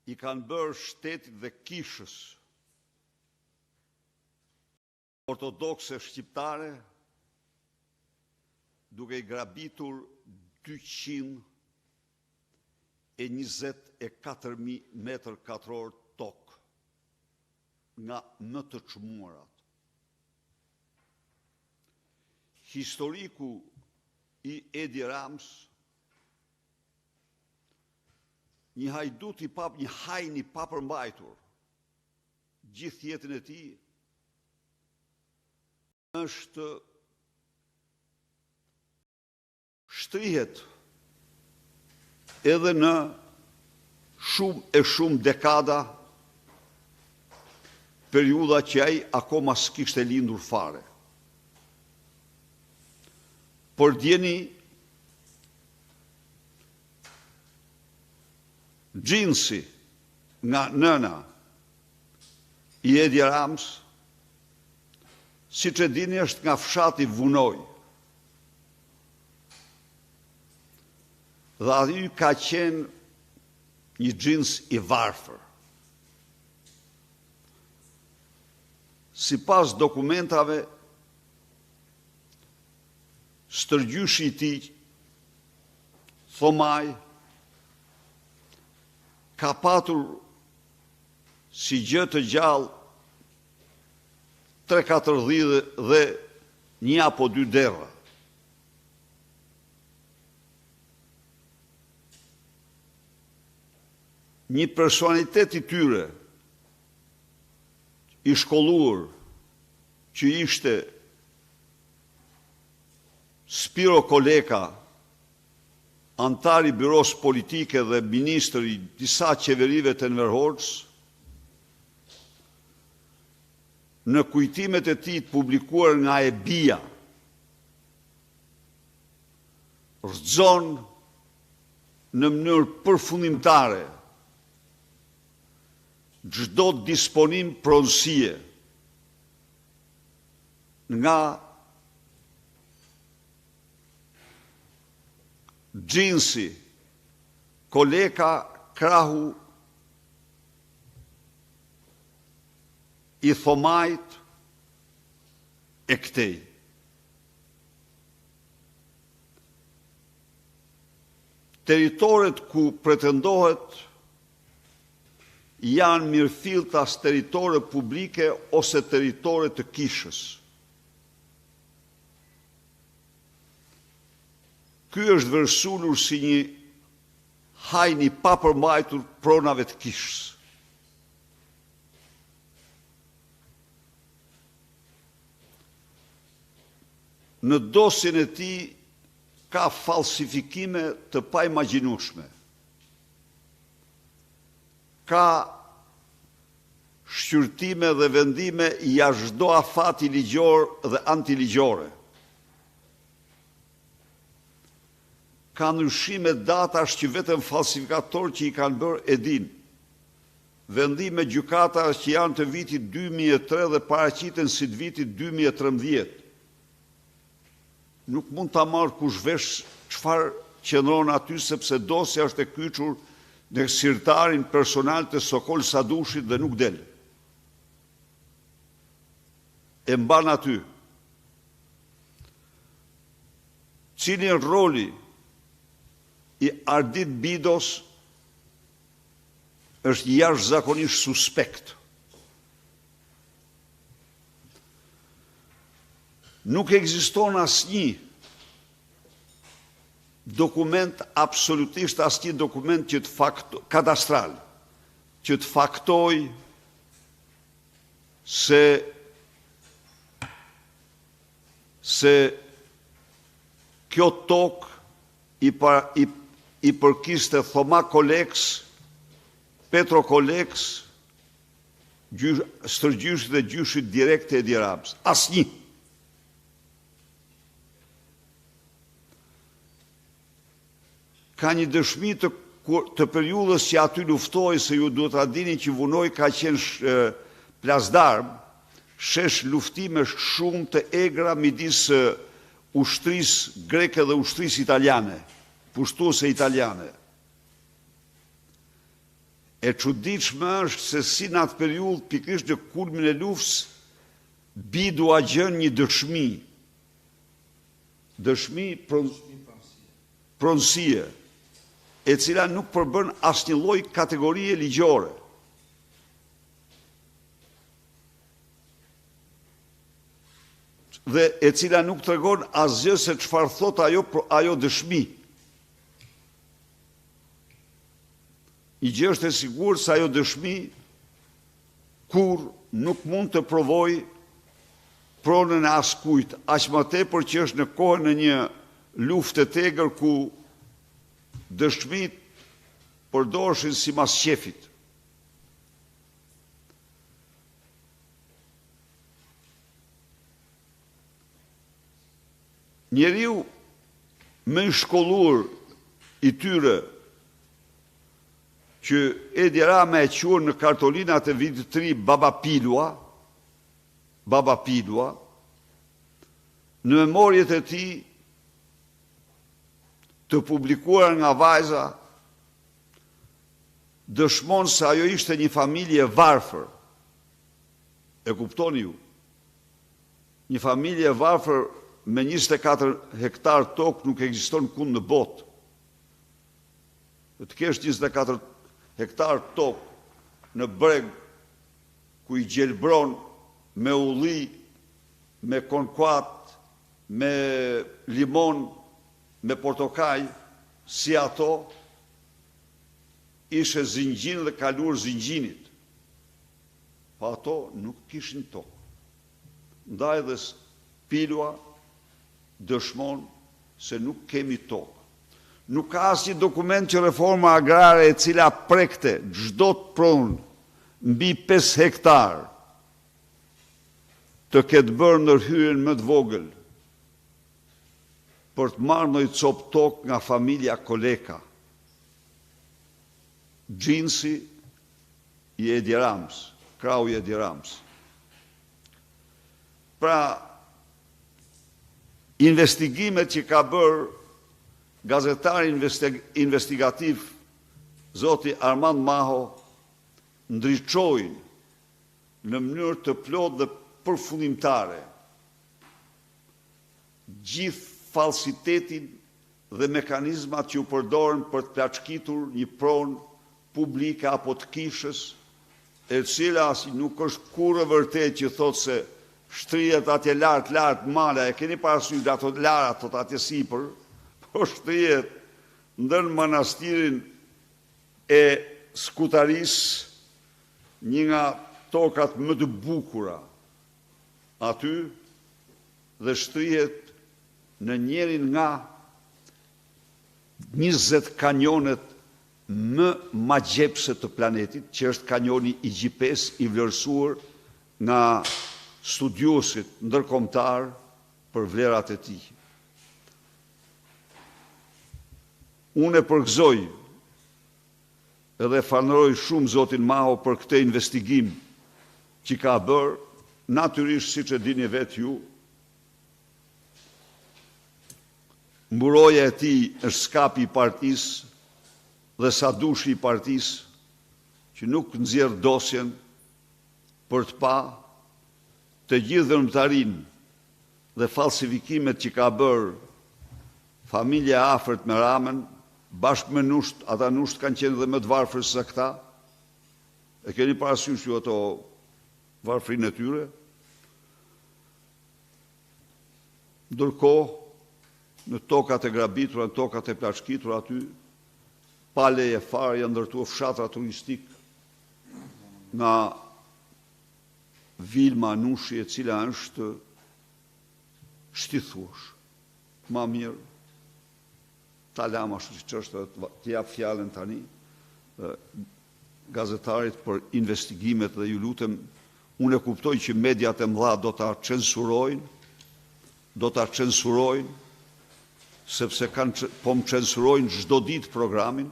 i kanë bërë shtetit dhe kishës ortodokse shqiptare duke i grabitur 224.000 metër katror tokë nga më të çmuarat. Historiku i Edi Rams, një hajdut një hajn i papërmbajtur gjithë jetën e tij, është shtrihet edhe në shumë dekada, periudha që ai akoma s'kishte lindur fare. Por djeni, Gjinsi nga nëna i Edi Rams, si që dini është nga fshati Vunoj. Dhe aty ka qenë një gjins i varfër. Sipas dokumentave, stërgjyshi i tij, Thomaj, ka patur si gjë të gjallë 3-4 dhidhe dhe 1 apo 2 derra. Një personalitet i tyre, i shkolluar, që ishte Spiro Koleka, antar i byros politike dhe ministër i disa qeverive të Enver Hoxhës, në kujtimet e tij të publikuar nga EBIA, rrëzon në mënyrë përfundimtare çdo disponim pronësie nga Gjinsi, Koleka, krahu i Thomajt e këtej. Teritoret ku pretendohet janë mirëfilltas teritore publike ose teritore të kishës. Ky është vërsulur si një hajn i papërmbajtur pronave të kishës. Në dosjen e tij ka falsifikime të paimagjinueshme. Ka shqyrtime dhe vendime jashtë çdo afati ligjor dhe antiligjore. Ka ndryshime datash që vetëm falsifikatorë që i kanë bërë e din. Vendime gjykatash që janë të vitit 2003 dhe paraqiten si të vitit 2013. Nuk mund ta marrë kush vesh çfarë qëndron aty, sepse dosja është e kyçur në sirtarin personal të Sokol Sadushit dhe nuk del. E mban aty. Cili është roli i Ardit Bidos është jashtëzakonisht suspekt. Nuk ekziston asnjë dokument, absolutisht asnjë dokument që të kadastral, që të faktoj se kjo tokë i përkiste Thoma Koleks, Petro Koleks, stërgjyshit dhe gjyshit direkt e Edi Rams. Asnjë. Ka një dëshmi të periudhës që aty luftoi, se ju duhet ta dini që Vunoj ka qenë plasdarm, shesh luftime shumë të egra midis ushtrisë greke dhe ushtrisë italiane, pushtuese italiane. E çuditshme është se si në atë periudhë, pikërisht në kulmin e luftës, bidu a gjën një dëshmi pronësie, e cila nuk përbën asnjë lloj kategorie ligjore. Dhe e cila nuk tregon asgjë se çfarë thot ajo dëshmi. I gjë është e sigurt se ajo dëshmi kur nuk mund të provoj pronën e askujt, aq më tepër që është në kohën e një lufte të egër ku dëshmit përdorshin si masqefit. Njeriu më i shkollur i tyre që Edi Rama e quajnë në kartolinat e vitit të ri Baba Pilua, në memorjet e tij të publikuar nga vajza, dëshmon se ajo ishte një familje varfër. E kuptoni ju? Një familje varfër me 24 hektar tokë nuk ekziston kund në botë. Të kesh 24 hektar tokë në breg ku i gjelbron me ulli, me konkuat, me limon, me portokaj, si ato, ishe zingjin dhe kalur zingjinit. Pa ato nuk kishin tokë. Ndaj dhe Pilua dëshmon se nuk kemi tokë. Nuk ka asnjë dokument që reforma agrare e cila prekte çdo të pronë mbi 5 hektar të ketë bërë ndërhyrjen më të vogël për të marrë një copë tokë nga familja Koleka, gjinsi i Edi Ramës, krau i Edi Ramës. Pra, investigimet që ka bërë gazetari investigativ zoti Armand Maho ndriçojnë në mënyrë të plotë dhe përfundimtare gjithë falsitetin dhe mekanizmat që u përdoren për të plaçkitur një pronë publike apo të kishës, e cila nuk është kurrë e vërtet që thotë se shtrihet atje lart male, e keni parasysh ato lara thot atje sipër, po shtrihet ndër manastirin e Skutaris, një nga tokat më të bukura aty, dhe shtrihet në njërin nga 20 kanjonet më magjepse të planetit, që është kanjoni i Gjipes, i vlerësuar nga studiosit ndërkombëtar për vlerat e tij. Unë e përgëzoj edhe falenderoj shumë zotin Maho për këtë investigim që ka bërë, natyrisht siç e dini vetë ju, mburoja e tij është skapi i partisë dhe sa dushi i partisë, që nuk nxjerr dosjen për të pa të gjithë dhënëmtarinë dhe falsifikimet që ka bërë familja e afërt me Ramën, bashkë me nusht, ata nusht kanë qenë dhe më të varfër se këta. E keni parasysh ju ato varfrinë e tyre? Ndërkohë, në tokat e grabitura, në tokat e plaçkitura aty, pa leje fare janë ndërtuar fshatra turistik nga Vilma Nushi, e cila është shtithuash. Ma mirë, ta lam ashtu siç është, të jap fjalën tani gazetarit për investigimet dhe ju lutem, unë e kuptoj që mediat e mëdha do ta censurojnë, sepse po më censurojnë çdo ditë programin.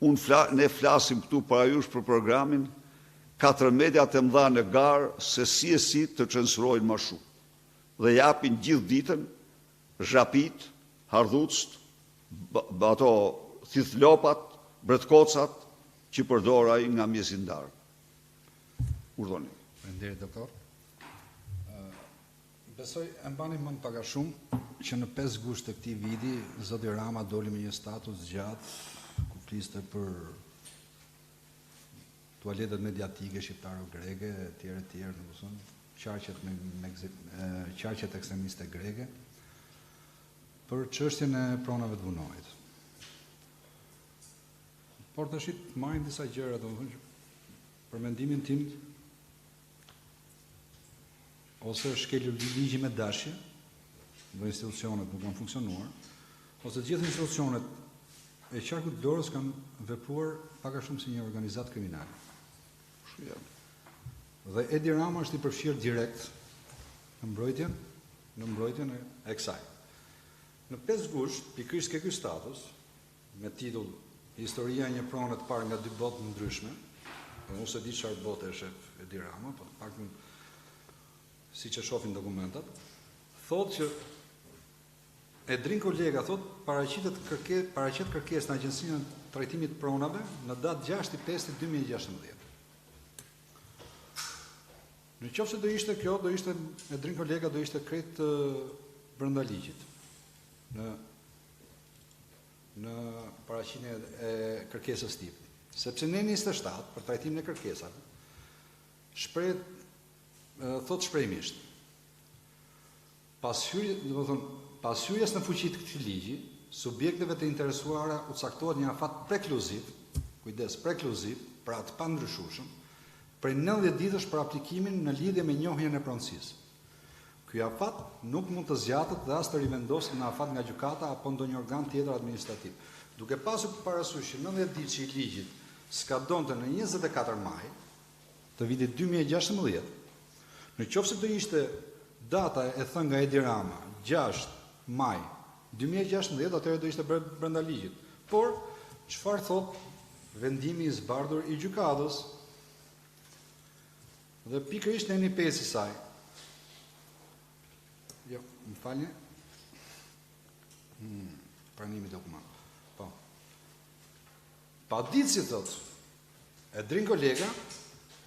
Ne flasim këtu para jush për programin, 4 mediat e mëdha në garë se si të censurojnë më shumë. Dhe japin gjithë ditën zhapit, hardhucët, ato thithlopat, bretkocat, që përdoraj nga mjesindar. Urdhoni. Faleminderit, doktor. Besoj e mbani mend pak a shumë që në 5 gusht të këtij viti zoti Rama doli me një status gjatë ku fliste për tualetet mediatike shqiptaro-greke, etj, qarqet ekstremiste greke, për çështjen e pronave të vunojit. Por tash marrin disa gjëra, domethënë për mendimin tim ose shkelur ligji me dashje, do institucionet nuk kanë funksionuar, ose të gjithë institucionet e qarkut të Lorës kanë vepruar pak a shumë si një organizat kriminale. Dhe Edi Rama është i përfshirë direkt në mbrojtjen e kësaj. Në 5 gusht, pikërisht ke ky status, me titull Historia e një prone të parë nga 2 botë ndryshme, unë se di çfarë bote është Edi Rama, po paktën siç e shohin dokumentat, thotë që Edrin Kolega thotë paraqet kërkesë në Agjencinë e Trajtimit të Pronave në datë 6/5/2016. Në qoftë se do ishte kjo, do ishte Edrin Kolega do ishte krejt brenda ligjit. Në paraqitjen e kërkesës tip. Sepse në 27 për trajtimin e kërkesave thot shprehimisht. Pas hyrjes në fuqi të këtij ligji, subjekteve të interesuara u caktohet një afat prekluziv, pra të pandryshueshëm, prej 90 ditësh për aplikimin në lidhje me njohjen e pronësisë. Ky afat nuk mund të zgjatet dhe as të rivendoset në afat nga gjykata apo ndonjë organ tjetër administrativ. Duke pasur parasysh 90 ditë që i ligjit skadonte në 24 maj të vitit 2016, në qoftë se do ishte data e thënë nga Edi Rama, 6 maj 2016, atëherë do ishte brenda ligjit. Por, çfarë thot vendimi i zbardhur i gjykatës? Dhe pikërisht në një pjesë saj. Jo, më falni. Pranimi i dokumentit. Po. Pa ditë si thot Edrin Kolega,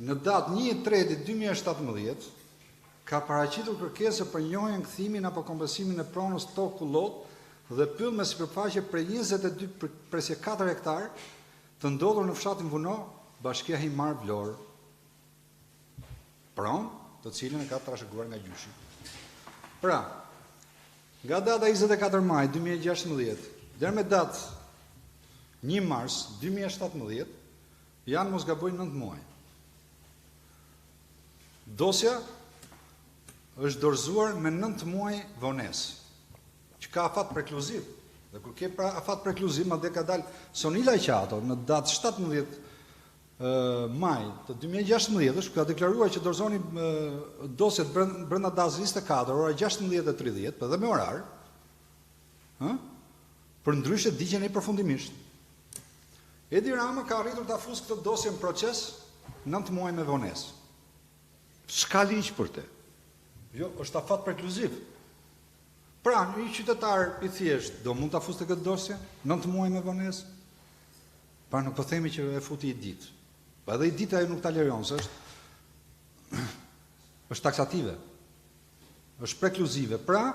në datë 1/3/2017, ka paraqitur kërkesë për njohjen, kthimin apo kompensimin e pronës tokë kullot dhe pyll me sipërfaqe prej 22/4 hektar të ndodhur në fshatin Vuno, bashkia Himar Vlorë. Pronë, të cilën e ka trashëguar nga gjyshi. Pra, nga data 24 maj 2016 deri me datë 1 mars 2017 janë mos gaboj 9 muaj. Dosja është dorëzuar me 9 muaj vonesë, që ka afat prekluziv. Dhe kur ke pra afat prekluziv, madje ka dalë Sonila Qato në datë 17 maj të 2016, ka deklaruar që dorëzoni dosjet brenda datës 24, ora 16:30, dhe me orar, për ndryshe digjen e përfundimisht. Edi Rama ka arritur ta fusë këtë dosje në proces 9 muaj me vonesë. S'ka ligj për te. Jo, është afat prekluziv. Pra, një qytetar i thjesht do mund ta fusë këtë dosje 9 muaj me vonesë? Pra, nuk po themi që e futi i ditë. Pa edhe i dita e nuk ta lejon, se është taksative, është prekluzive. Pra,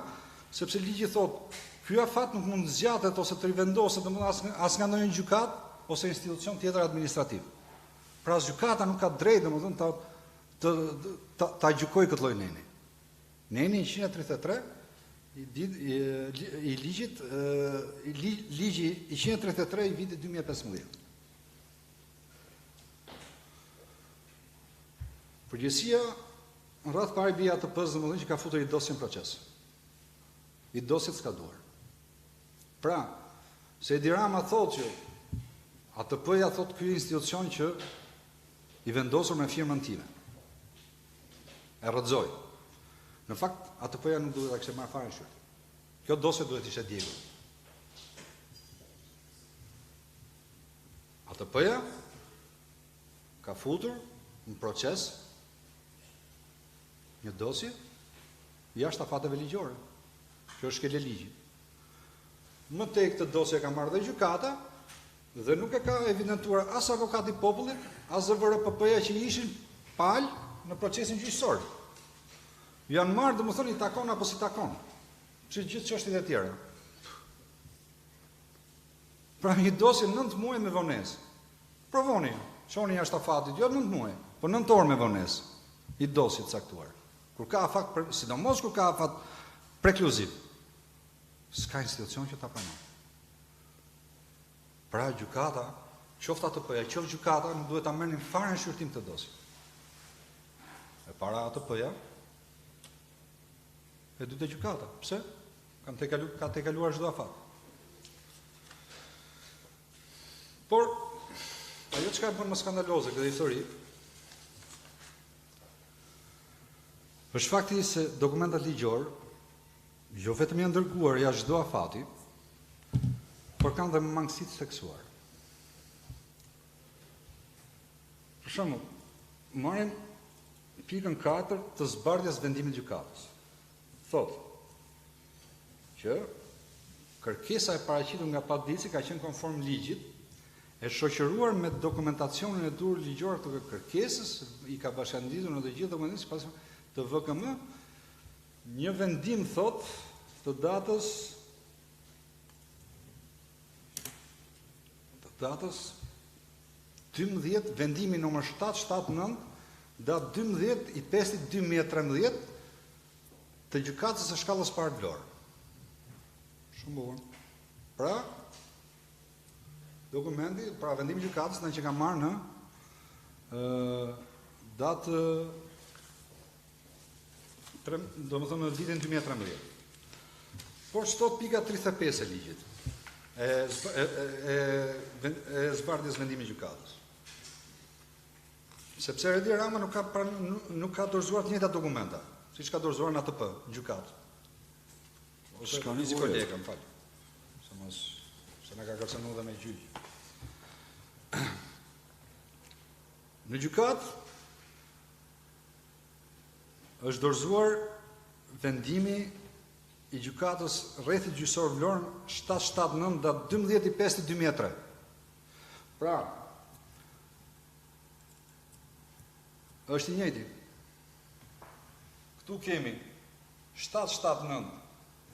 sepse ligji thot, ky afat nuk mund zgjatet ose të rivendoset as nga ndonjë gjykat ose institucion tjetër administrativ. Pra, gjykata nuk ka drejtë, domethënë, ta gjykojë këtë lloj neni. Neni 133 i ligjit, ligji 133 i vitit 2015. Përgjësia në rreth parë bia të ATP-s, domethënë që ka futur i dosje në proces. I dosjet skaduar. Pra, se Edi Rama thotë që ATP-ja thotë ky institucion që i vendosur me firmën time. E rrëzoj. Në fakt, ATP-ja nuk duhet ta kishte marrë fare në shyrë. Kjo dosje duhet ishte djegur. ATP-ja ka futur në proces një dosje jashtë afateve ligjore. Kjo është skele ligji. Më tej këtë dosje ka marrë dhe gjykata Dhe nuk e ka evidentuar as avokati i popullit, as ZVRPP-ja që ishin palë në procesin gjyqësor. Janë marrë, domethënë, i takon apo si takon. Si gjithë çështjet e tjera. Pra një dosje 9 muaj me vonesë. Provoni, çoni jashtë afatit, jo 9 muaj, po 9 orë me vonesë i dosjet caktuar. Kur ka afat, sidomos kur ka afat prekluziv, s'ka institucion që ta pranon. Pra gjykata, qoftë ATP-ja, qoftë gjykata, nuk duhet ta merrnin fare në shqyrtim të dosje. E para ATP-ja, e dytë gjykata. Pse? Ka te kaluar çdo afat. Por ajo çka bën më skandaloze këtë histori është fakti se dokumentat ligjor jo vetëm janë dërguar jashtë çdo afati, por kanë dhe mangësi të theksuar. Për shembull, marrim pikën 4 të zbardhjes vendimit të gjykatës. Thotë që kërkesa e paraqitur nga paditësi ka qenë konform ligjit, e shoqëruar me dokumentacionin e dur ligjor të kërkesës, i ka bashkangjitur në të gjithë dokumentin sipas të VKM, një vendim thot të datës 12, vendimi numër 779, datë 12/5/2013 të gjykatës së shkallës parë Vlorë. Shumë bukur. Pra, dokumenti, pra vendimi i gjykatës që ka marrë në datë domethënë në vitin 2013. Por ç'thot pika 35 e ligjit e zbardhjes vendimit të gjykatës. Sepse Edi Rama nuk ka dorëzuar të njëjtat dokumenta, siç ka dorëzuar në ATP, në gjykatë. Ose ka një kolega, më fal. Se na ka kërcënuar dhe me gjyq. Në gjykatë është dorëzuar vendimi i gjykatës rrethit gjyqësor Vlorë 779 datë 12/5/2003. Pra, është i njëjti. Këtu kemi 779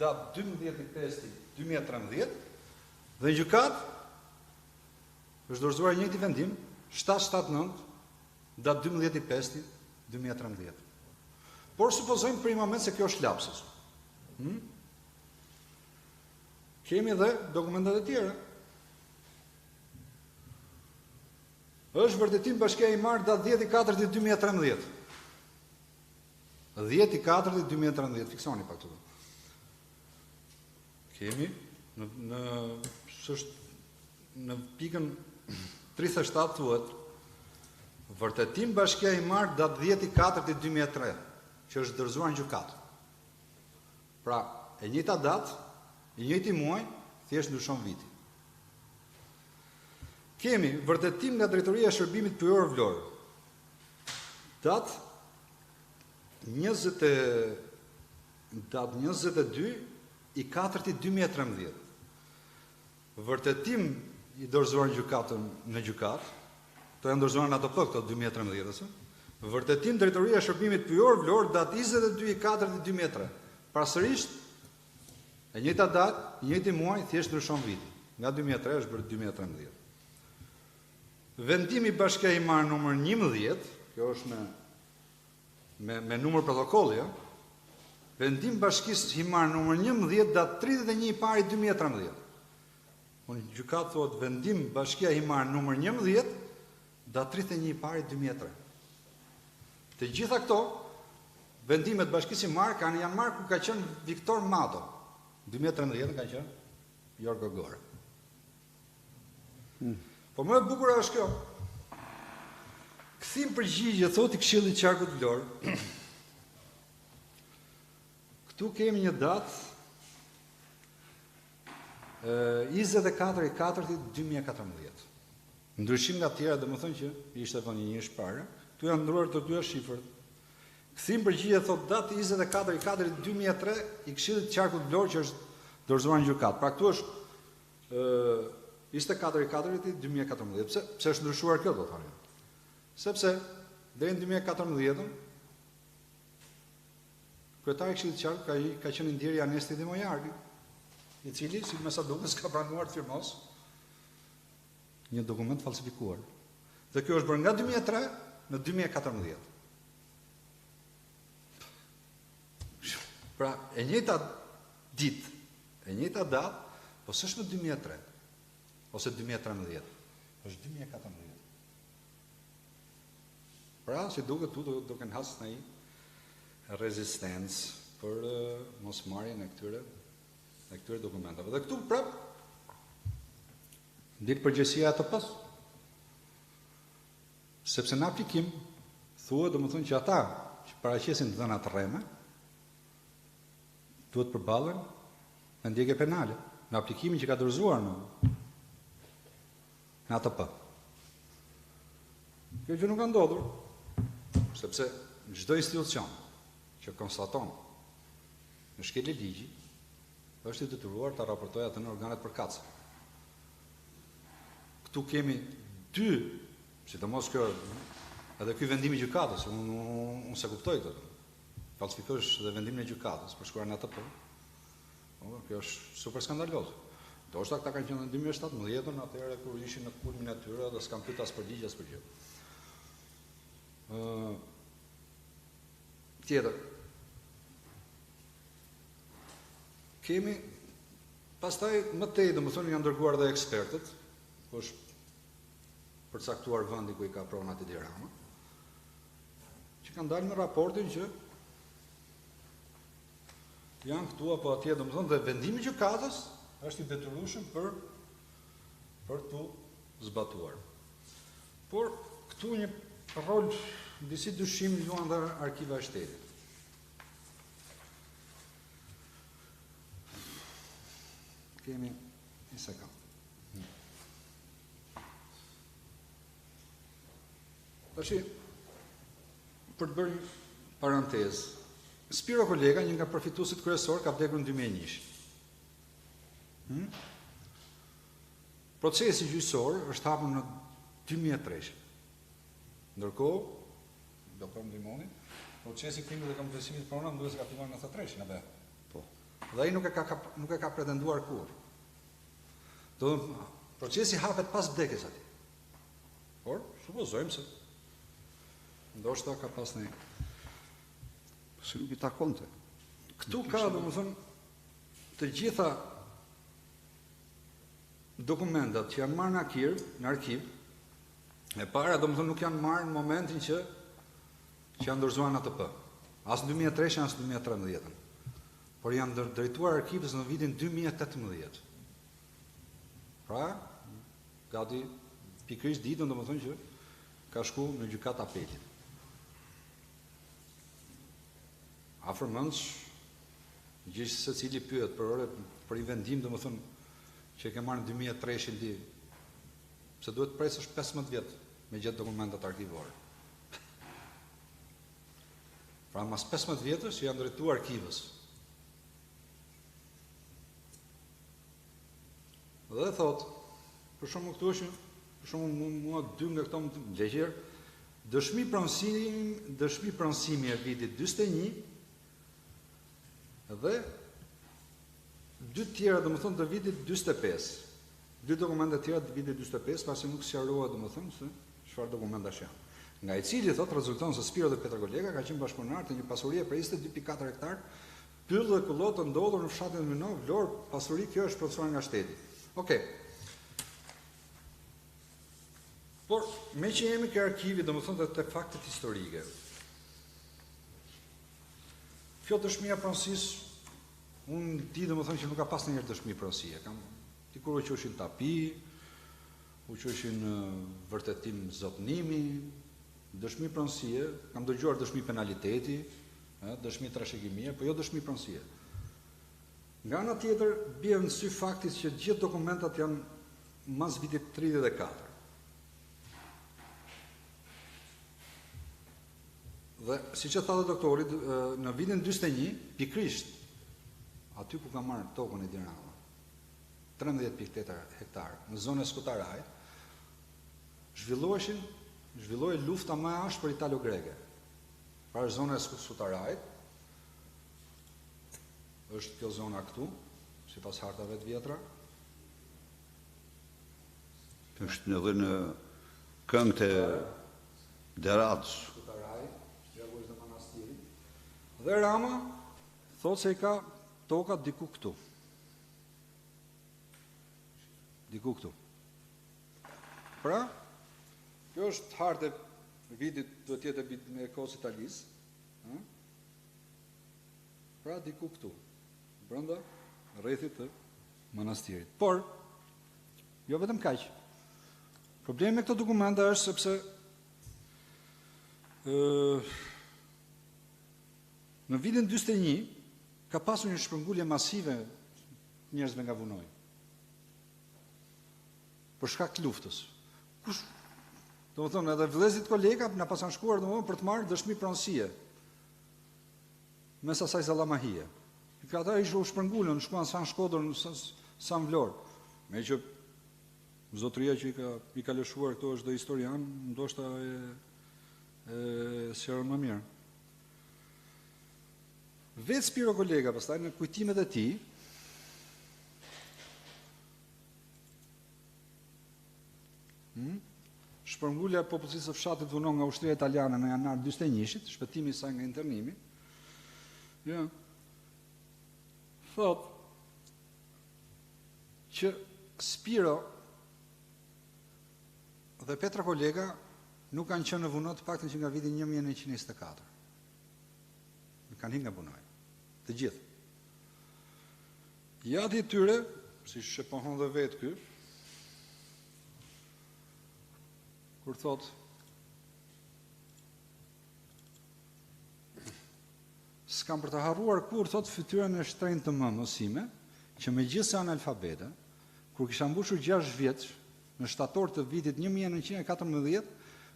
datë 12/5/2013 dhe në gjykatë është dorëzuar i njëjti vendim 779 datë 12/5/2013. Por supozojmë për një moment se kjo është lapsus. Kemi dhe dokumentat e tjera. Është vërtetim Bashkia i marrë datë 10/4/2013. 10/4/2013, fiksoni pak këtu. Kemi në pikën 37 thuhet vërtetim Bashkia i marrë datë 10/4/2003, që është dorëzuar në gjykatë. Pra, e njëjta datë, i njëjti muaj, thjesht ndryshon viti. Kemi vërtetim nga Drejtoria e Shërbimit Pyjor Vlorë. Datë 22/4/2013. Vërtetim i dorëzuar në gjykatë, to janë dorëzuar në ATP këto 2013-ës. Vërtetim Drejtoria e Shërbimit Pyjor Vlorë datë 22/4/2003. Pasërisht e njëjta datë, i njëjti muaj, thjesht ndryshon viti. Nga 2003 është bërë 2013. Vendimi Bashkia i marrë numër 11, kjo është me numër protokolli, ja. Vendim Bashkisë i marrë numër 11 datë 31/1/2013. Unë gjykatë thotë vendim Bashkia i marrë numër 11 datë 31/1/2003. Të gjitha këto vendimet Bashkisë i marrë janë marrë ku ka qenë Viktor Mato. 2013 ka qenë Jorgo Gore. Po më e bukur është kjo. Kthim përgjigje thotë i Këshillit të Qarkut Vlorë. Këtu kemi një datë 24/4/2014. Ndryshim nga tjera, domethënë që ishte vënë një shparë, këtu janë ndruar të dyja shifrat. Kthim përgjigje thotë datë 24/4/2003 i Këshillit të Qarkut Vlorë që është dorëzuar në gjykatë. Pra këtu është 24/4 2014. Pse është ndryshuar kjo, do thonë? Sepse deri në 2014 kryetari i Këshillit të Qartë ka qenë ndjerë Anesti dhe Mojardi, i cili, si me sa duket, s'ka pranuar të firmos një dokument falsifikuar. Dhe kjo është bërë nga 2003 në 2014. Pra, e njëjta ditë, e njëjta datë, po s'është në 2003 ose 2013, është 2014. Pra, si duket tu do kënë hasë në i rezistencë për mos marrjen e këtyre dokumentave. Dhe këtu prap ndit përgjegjësia e ATP-s. Sepse në aplikim thuhet domethënë që ata që paraqesin dhëna të rreme duhet përballen me ndjekje penale në aplikimin që ka dorëzuar në ATP. Kjo gjë nuk ka ndodhur, sepse çdo institucion që konstaton në shkelje ligji është i detyruar të raportojë atë në organet përkatëse. Këtu kemi dy, sidomos kjo, edhe ky vendim i gjykatës, unë se kuptoj këtë. Falsifikosh dhe vendimin e gjykatës për shkruar në ATP. Kjo është super skandaloz. Ndoshta këta kanë qenë në 2017, atëherë kur ishin në kulmin e tyre dhe s'kan pyetur as për ligj as për gjë. Tjetër. Kemi pastaj më tej, domethënë janë dërguar dhe ekspertët, ku është përcaktuar vendi ku i ka pronat e Dirama, që kanë dalë me raportin që janë këtu apo atje, domethënë dhe vendimi i gjykatës është i detyrueshëm për tu zbatuar. Por këtu një rol disi dyshim luan dhe arkiva e shtetit. Kemi një sekond. Tashi, për të bërë parantezë, Spiro Kolega, një nga përfituesit kryesor, ka vdekur në 2001. Procesi gjyqësor është hapur në 2003. Ndërkohë, doktor Ndimoni, procesi krimit dhe komplesimit prona duhet se ka filluar në 93, apo? Po. Dhe ai nuk e ka pretenduar kur. Do procesi hapet pas vdekjes atij. Por supozojmë se ndoshta ka pas një se nuk i takonte. Këtu ka, domethënë, të gjitha dokumentat që janë marrë në arkiv, e para, domethënë, nuk janë marrë në momentin që janë dorëzuar në ATP. As në 2003, as në 2013. Por janë drejtuar arkivës në vitin 2018. Pra, gati pikërisht ditën, domethënë që ka shku në gjykatë apelit. Afër mendsh, gjithë secili pyet për i vendim, domethënë, që e ke marrë në 2003 ti, pse duhet presësh 15 vjet me gjetë dokumentat arkivore. Pra mas 15 vjetësh që janë drejtuar arkivës. Dhe thot, për shembull këtu është, për shembull mua dy nga këto më gjegjer, dëshmi pronësimi e vitit 41 dhe dy tjera, domethënë, të vitit 45. Dy dokumente të tjera të vitit 45, pasi nuk sqarohet, domethënë, se çfarë dokumentash janë. Nga i cili thot rezulton se Spiro dhe Petra Kolega ka qenë bashkëpunar të një pasurie për 22.4 hektar, pyll dhe kullot të ndodhur në fshatin Minov, Vlorë, pasuri kjo është prodhuar nga shteti. Okej. Por me që jemi ke arkivi, domethënë, të faktet historike. Kjo dëshmia pronësisë, unë di domethënë që nuk ka pas ndonjëherë dëshmi pronësie. Kam dikur u quheshin tapi, u quheshin vërtetim zotënimi, dëshmi pronësie, kam dëgjuar dëshmi penaliteti, dëshmi trashëgimie, po jo dëshmi pronësie. Nga ana tjetër bie në sy fakti që gjithë dokumentat janë mas vitit 34. Dhe siç e tha doktori, në vitin 41 pikërisht aty ku ka marrë tokën e Dirama. 13.8 hektarë në zonën e Skutarajit, zhvillohej lufta më e ashpër italo-greke. Pra zona e Skutarajit është kjo zona këtu, sipas hartave të vjetra. Është edhe në këngët e Deratës. Skutaraj, Gjagush dhe Manastiri. Dhe Rama thot se i ka toka diku këtu. Diku këtu. Pra, kjo është hartë e vitit, do tjetë e kohës Italisë. Pra, diku këtu. Brenda rrethit të manastirit. Por, jo vetëm kaq. Problemi me këto dokumenta është sepse në vitin 41 ka pasur një shpërngulje masive njerëzve nga vunoj. Për shkak të luftës. Kush? Do të thonë edhe vëllezërit kolega na pasan shkuar domosdoshmë për të marrë dëshmi pronësie. Mes asaj Sallamahie. Ka ata ishu shpërngulën, shkuan sa në Shkodër, sa në Vlorë. Me që zotëria që i ka lëshuar këto është dhe historian, ndoshta e sqaron më mirë. Vetë Spiro kolega, pastaj në kujtimet e tij, shpërngulja e popullsisë së fshatit vunon nga ushtria italiane në janar 41-shit, shpëtimi i saj nga internimi. Ja. Thot që Spiro dhe Petra kolega nuk kanë qenë në vuno të paktën që nga viti 1924. Nuk kanë hyrë nga punoj. Të gjithë. Jati i tyre, si shepon dhe vetë ky, kur thot s'kam për të harruar kur thot fytyrën e shtrenjtë të mësime, që me gjithë se analfabete, kur kisha mbushur 6 vjeç, në shtator të vitit 1914,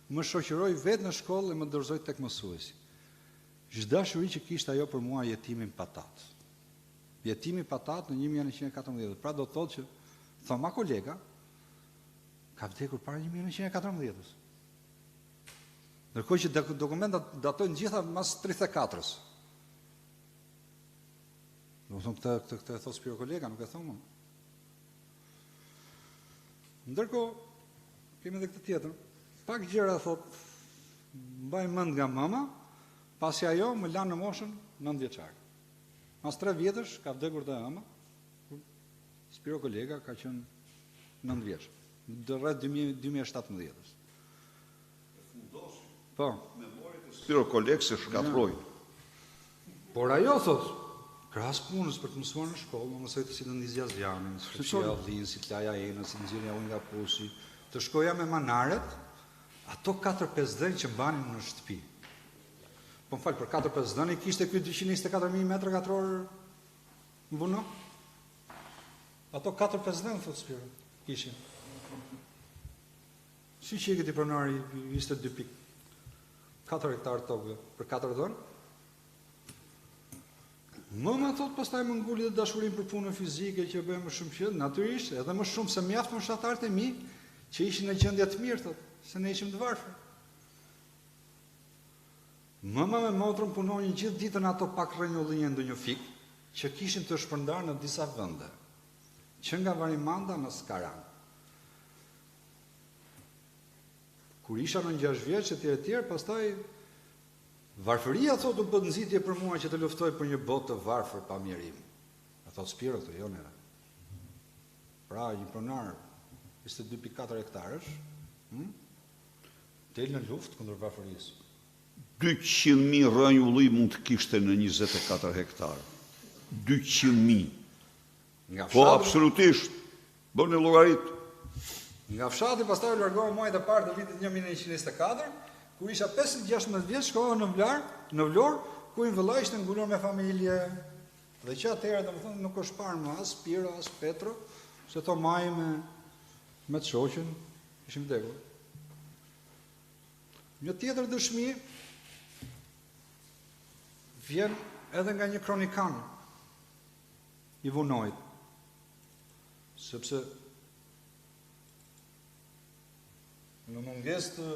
më shoqëroi vetë në shkollë dhe më dorëzoi tek mësuesi. Çdo dashuri që kishte ajo për mua jetimin patat. Jetimi patat në 1914. Pra do të thotë që thoma kolega ka vdekur para 1914-s. Ndërkohë që dokumentat datojnë gjitha mas 34-s. Do të thonë këtë e thot Spiro kolega, nuk e thon më. Ndërkohë, kemi edhe këtë tjetër. Pak gjëra thot, mbaj mend nga mama, pasi ajo më lanë në moshën 9 vjeçar. Mas 3 vjetësh ka vdekur dhe ama, Spiro kolega ka qenë 9 vjeç, rreth 2017-s. Po. Memorit e Spiro koleg se shkatrojnë. Por ajo thot, krahas punës për të mësuar në shkollë, më mësoj të si të ndizja zjarmin, si të avdhin, si të laja enës, si të nxirja ujë nga pusi, të shkoja me manaret, ato 4-5 dhënë që mbanin në shtëpi. Po më falë, për 4-5 dhënë i kishte ky 224.000 metra katror në vuno? Ato 4-5 dhënë, thot Spiro, kishin. Si që i këti pronari 22.4 hektar tokë për 4 dhënë? Mëma thot pastaj më nguli dhe dashurin për punën fizike që bëhem më shumë që, natyrisht, edhe më shumë se mjaft më fshatarët e mi, që ishin në gjendje të mirë, thot, se ne ishim të varfër. Mëma me motrën punonin gjithë ditën ato pak rrënjollinje ndonjë fik, që kishin të shpërndarë në disa vende, që nga Varimanda në Skaran. Kur isha në 6 vjeç etj, pastaj varfëria thot u bë nxitje për mua që të luftoj për një botë të varfër pa mjerim. A thot Spiro këtu, jo nera. Pra, një pronar 22.4 hektarësh, del në luftë kundër varfërisë. 200.000 rënj ulli mund të kishte në 24 hektarë. 200.000. Po, absolutisht. Bëni llogarit. Nga fshati pastaj u largova muajt e parë të vitit 1924, ku isha 15-16 vjeç, shkova në Vlorë, ku i vëllai ishte ngulur me familje. Dhe që atëherë domethënë nuk është parë më as Spiro as Petro, se to maj me të shoqën ishim vdekur. Një tjetër dëshmi vjen edhe nga një kronikan i vunojt. sepse në mungesë të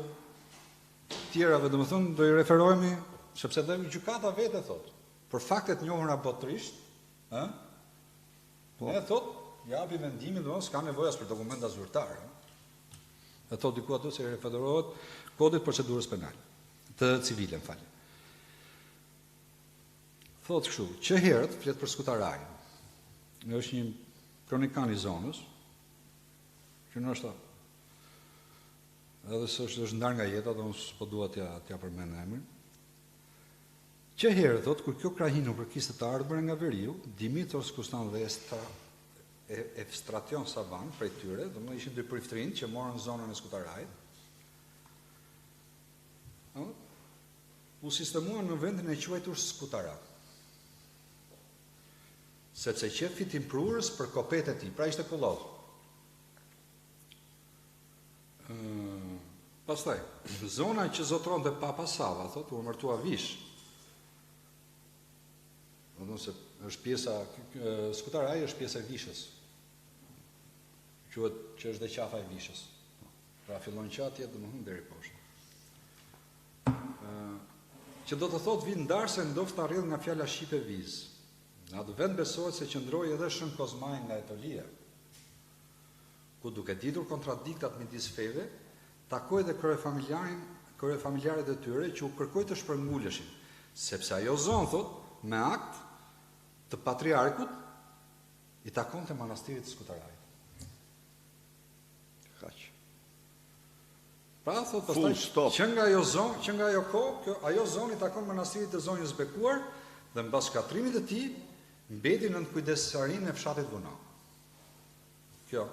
tjerave, domethënë do I referohemi, sepse dhe gjykata vetë thotë, për faktet njohura botërisht, ne thotë, japi vendimin, domethënë s'ka nevojë as për dokumenta zyrtare. E thotë diku aty se referohet kodit procedurës penale, të civile, më falë. Thotë kështu, që herët flet për skutarajin. Është një kronikan I zonës, që në është edhe se është ndarë nga jeta, dhe unë s'po dua t'ja përmend emrin. Që herë, thot, kur kjo krahin u përkiste të ardhurën nga veriu, Dimitros Kustan dhe Evstration Savan, prej tyre, dhe më ishin dy priftrin që morën zonën e skutarajit, u sistemuan në vendin e quajtur skutara. Sepse qefi timprurës për kopet e tij, pra ishte kollov. Pastaj, zona që zotronte Papa Sava, thot, u emërtua Vish. Se është pjesa, skutaraj është pjesa e Vishës. Quhet që është dhe qafa e Vishës. Pra fillon qatje dhe më deri poshtë. Që do të thot vinë ndarë se ndoft të arridh nga fjala shqipe viz. Në atë vend besohet se qëndroi edhe Shën Kozmaj nga Etolia, ku duke ditur kontradiktat midis feve, takoi dhe kryefamiljarët e tyre që u kërkoi të shpërnguleshin, sepse ajo zonë, thot, me akt të patriarkut, I takonte manastirit të Skutarajit. Kaq. Pra, thot, pastaj, që nga ajo kohë, ajo zonë I takon manastirit të zonjës bekuar, dhe mbas shkatrimit të tij, mbeti në kujdesarinë e fshatit Vuna. Kjo.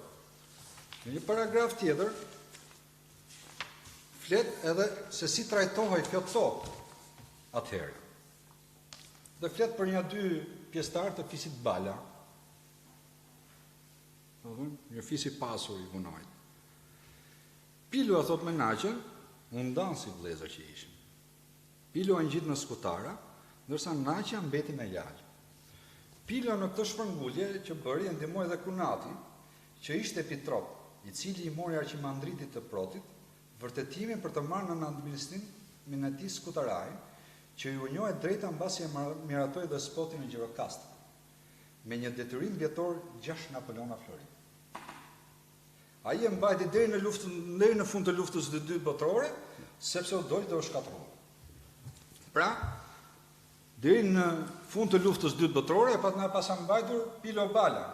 Në një paragraf tjetër, flet edhe se si trajtohej kjo tokë atëherë. Dhe flet për një dy pjesëtar të fisit Bala. Një fis I pasur I Vunajt. Pilua thot me naqen, unë ndanë si vlezër që ishin. Pilua në gjitë në skutara, ndërsa naqja mbeti me jalë. Pilua në këtë shpërngulje që bëri e ndihmoi edhe Kunati, që ishte epitrop, I cili I mori arqimandritit të Protit, vërtetimin për të marrë në administrimin e tij skutaraj, që I njohet drejta mbasi e miratoi despotin e Gjirokastrit, me një detyrim vjetor 6 Napoleona Flori. Ai e mbajti deri në fund të luftës së dytë botërore, sepse u doli dhe u shkatërrua. Pra, deri në fund të luftës së dytë botërore, e pas mbajtur Pilo Bala.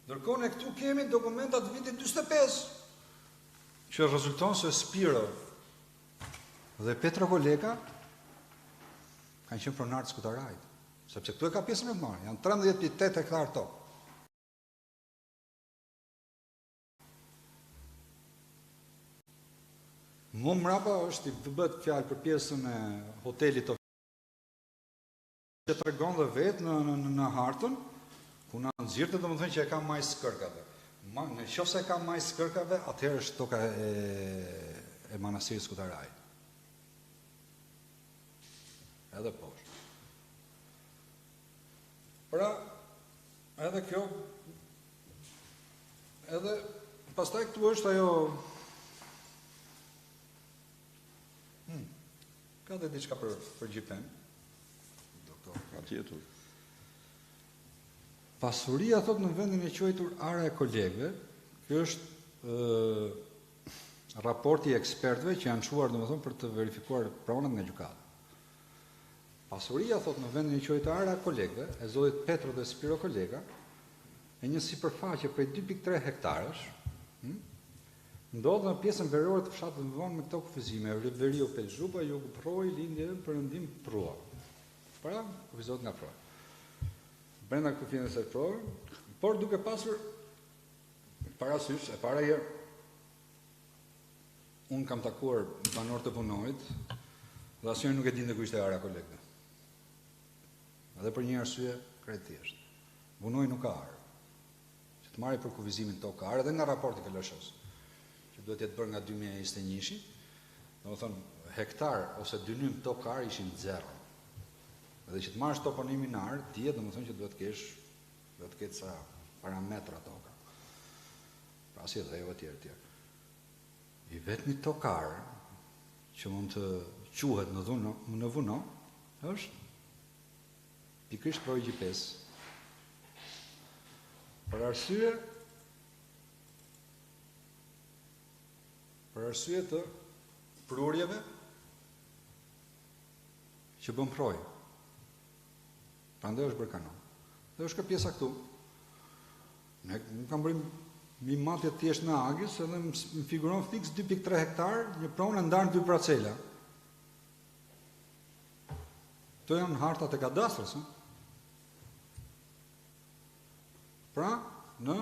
Ndërkohë ne këtu kemi dokumenta të vitit 45, që rezulton se Spiro dhe Petro Koleka kanë qenë pronarë të Skutarajit, sepse këtu e ka pjesën më të madhe, janë 13.8 hektar tokë. Më mrapa është I bëhet fjalë për pjesën e hotelit që tregon dhe vetë në hartën, ku na nxirrte domethënë që e ka majs kërkave. Në qoftë se ka majs kërkave, atëherë është toka e manastirit Skutarajit. Edhe poshtë. Pra, edhe kjo, edhe pastaj këtu është ajo ka dhe diçka për Gjipen. Atjetur. Pasuria, thot, në vendin e quajtur Ara e Kolegëve, kjo është raporti I ekspertëve që janë çuar domethënë për të verifikuar pronat nga gjykata. Pasuria, thot, në vendin e quajtur Ara e Kolegëve, e zotit Petro dhe Spiro Kolega, e një sipërfaqe prej 2.3 hektarësh, ndodhet në pjesën verore të fshatit Vonë me këto kufizime, veriu Pelzhuba, jugu Proj, lindje perëndim Prua. Pra, kufizohet nga Proj. Brenda kufizohet se Proj, por duke pasur parasysh, e para herë, unë kam takuar banor të punojt, dhe asnjëri nuk e dinte ku ishte Ara Kolegëve. Edhe për një arsye krejt thjesht. Vunoj nuk ka arë. Që të marrë për kufizimin tokë ka arë, edhe nga raporti KLSH-s, që duhet jetë bërë nga 2021, domethënë hektar ose dynym tokë ka arë ishin 0. Edhe që të marrësh toponimin arë, dihet domethënë që duhet të ketë sa parametra toka. pra si dheu etj. I vetmi tokar që mund të quhet në vuno është pikërisht projekti 5. Për arsye të prurjeve që bën proj. Prandaj është bërë kanon. Dhe është ka pjesa këtu. Ne kam bërë mi matje thjesht në Agis, edhe më figuron fiks 2.3 hektar, një pronë ndarë në 2 parcela. Këto janë hartat e kadastrës. Pra, në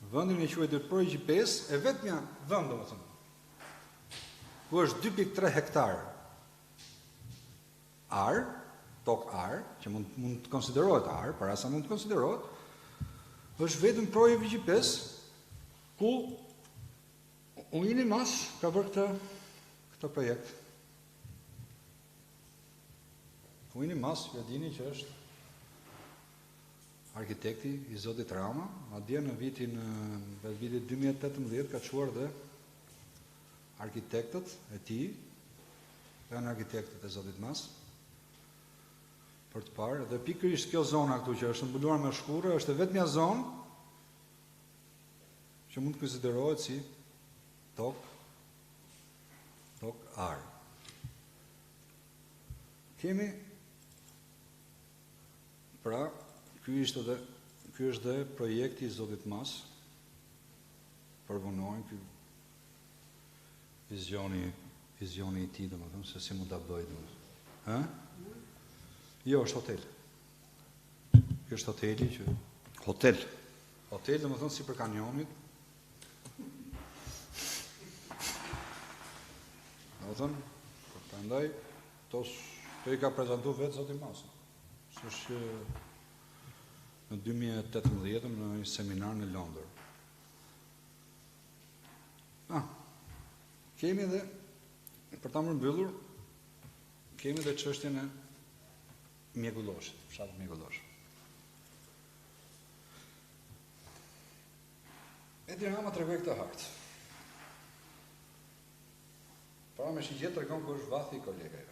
vendin e quajtur projekti 5, e vetmja vend, domethënë, ku është 2.3 hektar ar, tok ar, që mund të konsiderohet ar, para sa mund të konsiderohet, është vetëm projekti 5, ku Ujini Mas ka bërë këtë projekt. Ujini Mas, ju dini që është arkitekti i Zotit Rama, madje në vitin 2018 ka çuar dhe arkitektët e tij, janë arkitektët e Zotit Mas, për të parë, dhe pikërisht kjo zona këtu që është mbuluar me shkurrë, është e vetmja zonë që mund të konsiderohet si tok ar. Kemi, pra, ky është dhe projekti i Zotit Mas për vunojnë ky vizioni i tij, domethënë se si mund ta bëj domethënë. Jo, është hotel. Ky është hoteli që hotel, domethënë si për kanionit. Domethënë, prandaj to i ka prezantuar vetë Zoti Mas. Është në 2018 në një seminar në Londër. Kemi edhe, për ta mbyllur, kemi edhe çështjen e Mjekulloshit, fshatit Mjekullosh. Edi Rama tregoi këtë hartë. Para me shigjet tregon ku është vathi i kolegave.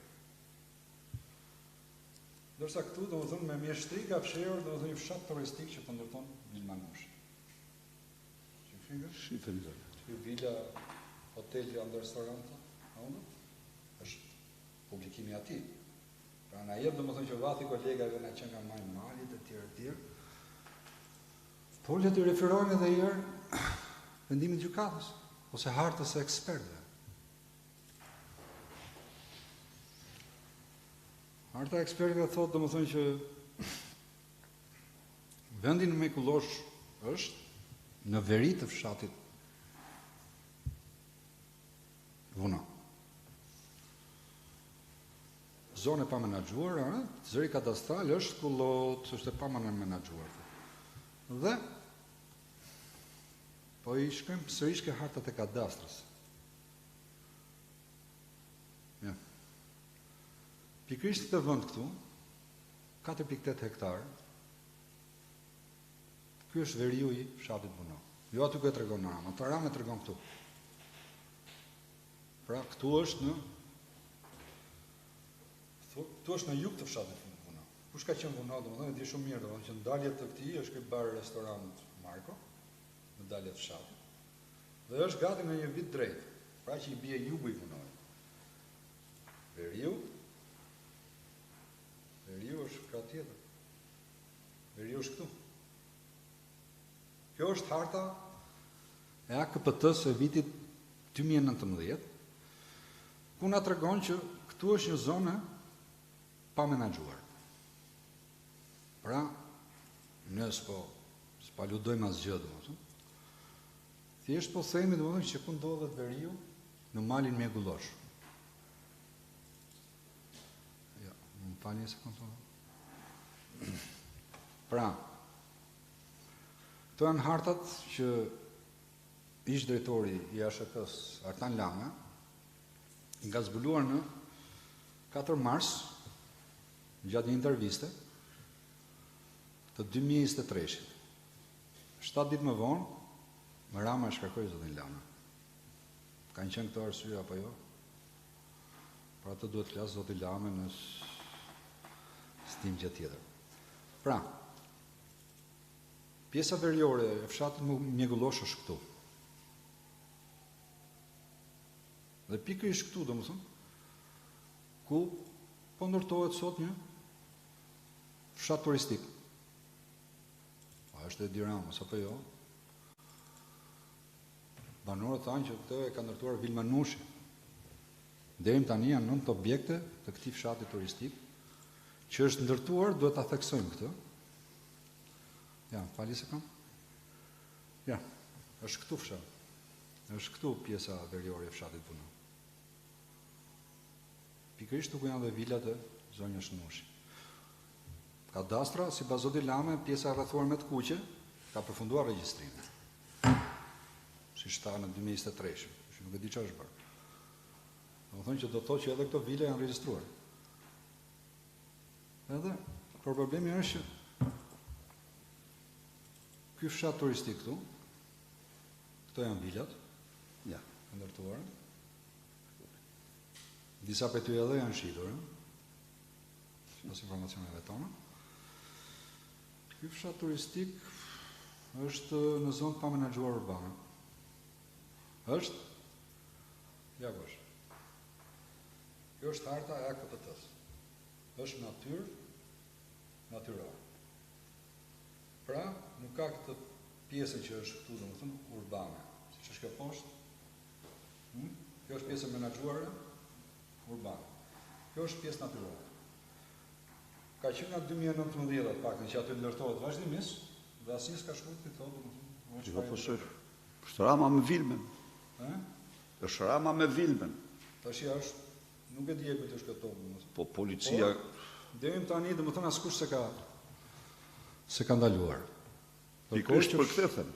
Dorsa këtu, domethënë, me mjeshtri ka fshehur, domethënë, një fshat turistik që po ndërton Vilmanush. Shifën. Ky vila, hoteli anë restorant, është publikimi i atij. Pra na jep domethënë që vathi i kolegave na që nga majnë malit e tjerë. Por le të referojmë edhe herë vendimit gjykatës ose hartës së ekspertëve. Harta e ekspertëve thotë domethënë që vendi në Mjekullosh është në veri të fshatit Vuno. Zonë e pa menaxhuar, zëri kadastral është kullot, është e pa menaxhuar. Dhe po i shkojmë sërish ke hartat e kadastrës. Ja. Pikërisht këtë vend këtu, 4.8 hektar, ky është veriu i fshatit Vuno. Jo aty ku e tregon Rama, atë Rama tregon këtu. Pra këtu është në jug të fshatit Vuno. Kush ka qenë Vuno, domethënë e di shumë mirë, domethënë që ndaljet të këtij është ky bar restorant Marko, në daljet të fshatit. Dhe është gati në një vit drejt, pra që i bie jugu i Vunojt. Veriu është ka tjetër. Veriu është këtu. Kjo është harta e AKPT-s e vitit 2019, ku na tregon që këtu është një zonë pa menaxhuar. Pra, ne s'po ludojmë asgjë, domethënë. Thjesht po themi domethënë që ku ndodhet veriu në malin Mjekullosh. Ja, më falni se kontroll. Pra, këto janë hartat që ish drejtori i ASHK-s Artan Langa nga zbuluar në 4 mars gjatë një interviste të 2023-shit. 7 ditë më vonë, Më Rama e shkarkoj zotin Lana. Kanë qenë këto arsye apo jo? Pra të duhet flasë zotin Lame në stimgje tjetër. Pra, pjesa veriore e fshatit Mjegullosh është këtu. Dhe pikërisht këtu, domethënë, ku po ndërtohet sot një fshat turistik. A është e Diramës apo jo? Banorët thanë që këtë e ka ndërtuar Vilma Nushi. Deri tani janë 9 objekte të këtij fshati turistik që është ndërtuar, duhet ta theksojmë këtë. Ja, fali se kam. Ja, është këtu fshat. Është këtu pjesa veriore e fshatit punon. Pikërisht ku janë dhe vilat e zonjës Nushi. Kadastra, sipas zotit Lame, pjesa rrethuar me të kuqe, ka përfunduar regjistrimin. Si shta në 2023, që nuk e di që është bërë. Do thonë që do thotë që edhe këto vile janë regjistruar. Edhe, por problemi është që ky fshat turistik këtu, këto janë vilat, ja, ndërtuar. Disa për ty edhe janë shitur, pas informacioneve tona. Ky fshat turistik është në zonë pa menaxhuar urbane. Është? Ja ku është. Kjo është harta e AKPT-s. Është natyrë, natyrore. Pra, nuk ka këtë pjesën që është këtu, domethënë, urbane. Siç është kjo poshtë. Kjo është pjesë menaxhuare urbane. Kjo është pjesë natyrore. Ka qenë nga 2019 paktën që aty ndërtohet vazhdimisht, dhe asnjë s'ka shkuar ti thotë, domethënë. Jo, po është Rama me Vilmen. Është Rama me Vilmen. Tash është, nuk e di ku të shkëtojmë. Po policia deri tani domethënë askush se ka ndaluar. Pikërisht për këtë them.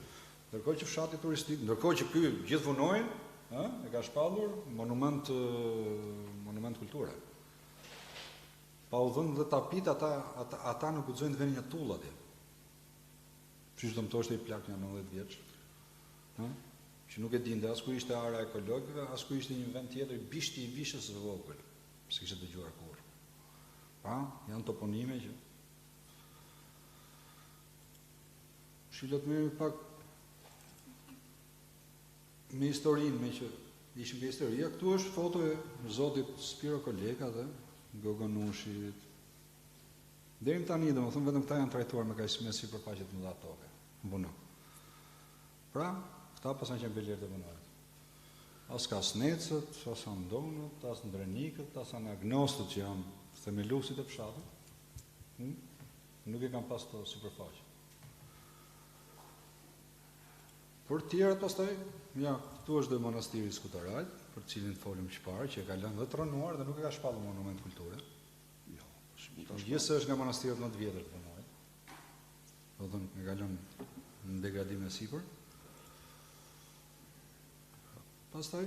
Ndërkohë që fshati turistik, ndërkohë që ky gjithë vunojnë, e ka shpallur monument kulture. Pa u dhënë dhe tapit, ata nuk guxojnë të vënë një tull atje. Siç do të thoshte i plak një 90 vjeç. Që nuk e dinte as ku ishte ara ekologëve, as ku ishte një vend tjetër, bishti i vishës së vogël, se kishte dëgjuar kurrë. Pra, janë toponime që shilot me pak me historinë, me që ishim nga historia. Këtu është foto e zotit Spiro Koleka dhe Gogo Nushit. Deri tani, domethënë, vetëm këta janë trajtuar me kaq me sipërfaqe të mëdha toke. Mbuno. Pra, këta pasan që në belirë të bënojët. As ka snecët, as andonët, as ndrenikët, as agnostët që janë themelusit e fshatët, nuk e kam pas të sipërfaqe. Për tjerët pastaj, ja, këtu është dhe monastiri Skutarajt, për cilin folim çfarë, që e ka lënë dhe tronuar dhe nuk e ka shpallur monument kulture. Jo, gjithsesi është nga monastirët më të vjetër të Banojit. Do thënë, e ka lënë në degradim e sipër. Pastaj,